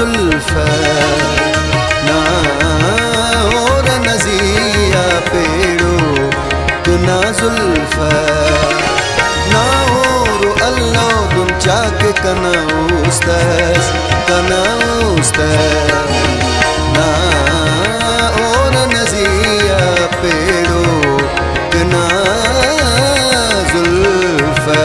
जुल्फ़ा ना और नज़िया पेड़ो गुना जुल्फ़ा ना और अल्लाह दुम चाक कना उस्तस ना और नज़िया पेड़ो गुना जुल्फ़ा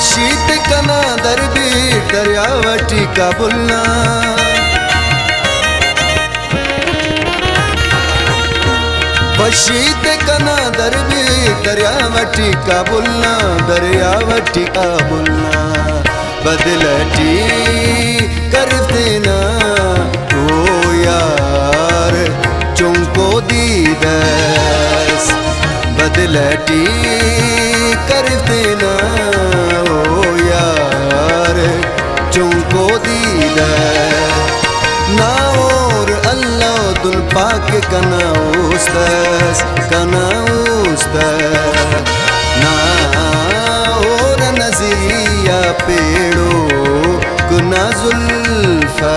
शीत कना दरबी दरियावटी का बुलना शीत कना दरबी दरियावटी का बुलना बदलटी कर देना ओ यार चुमको दीदस बदलटी कर देना चुमको दीदा ना और अल्लाह दुल पाक कना उस्तस ना और नज़िया पेड़ो गुना जुल्फ़ा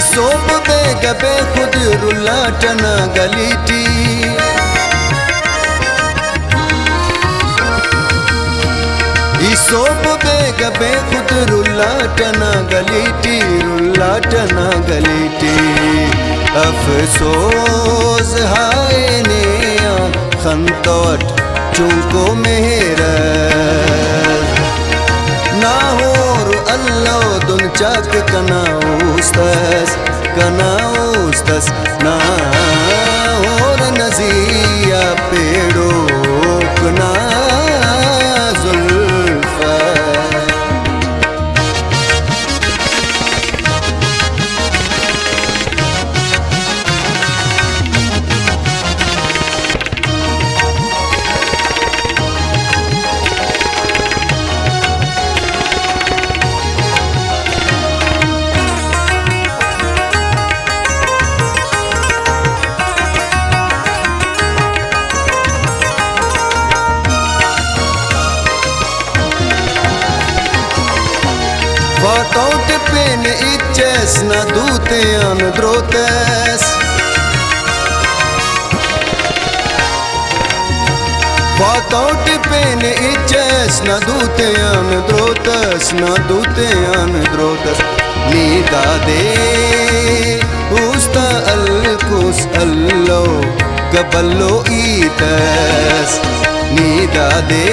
सोब बेगबे खुद रुलाटना गलीटी सोब बेगबे खुद रुलाटना गलीटी अफसोस हाय ने खंतोट चुमको मेरा ना होर अल्लाह दुन चाक कना उस्तस ना और नज़िया पेड़ो गुना जुल्फ़ा Vatout pen iches na dute an drotes Vatout pen iches na dute an drotes Nida de usta alkus allo gaballo ites Nida de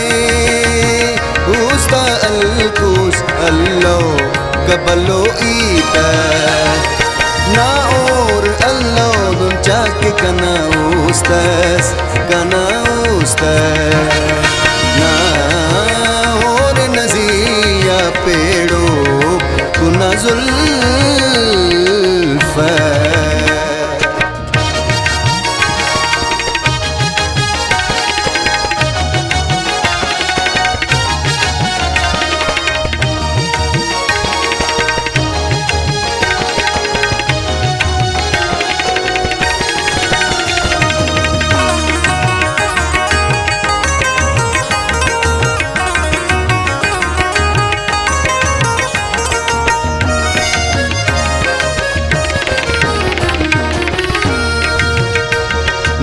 usta alkus allo गबलो ईता ना और अल्लाह दुन चाक कना उस्तस कना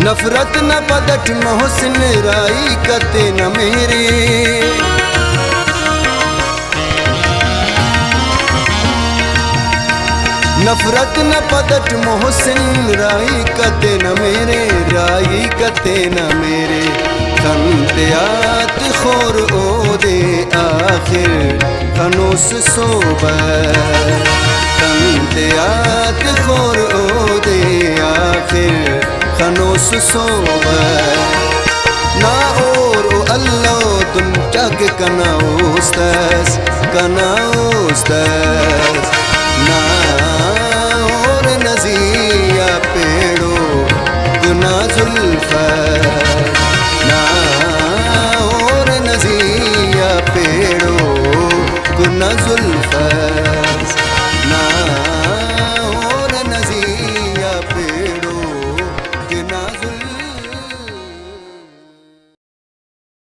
नफरत न पदट मोहसिन राई कते न मेरे। नफरत न पदट मोहसिन राई कते न मेरे, राई कते न मेरे। खंतियात खोर ओ दे आखिर खनोस सोबर, खंतियात खोर ओ दे आखिर खनोस सोबर। ना और ओ अल्लाह तुम जग कनाउस्तस कनाउस्तस, ना और नजिया पेड़ो गुना जुल्फर, ना और नजिया पेड़ो गुना जुल्फर।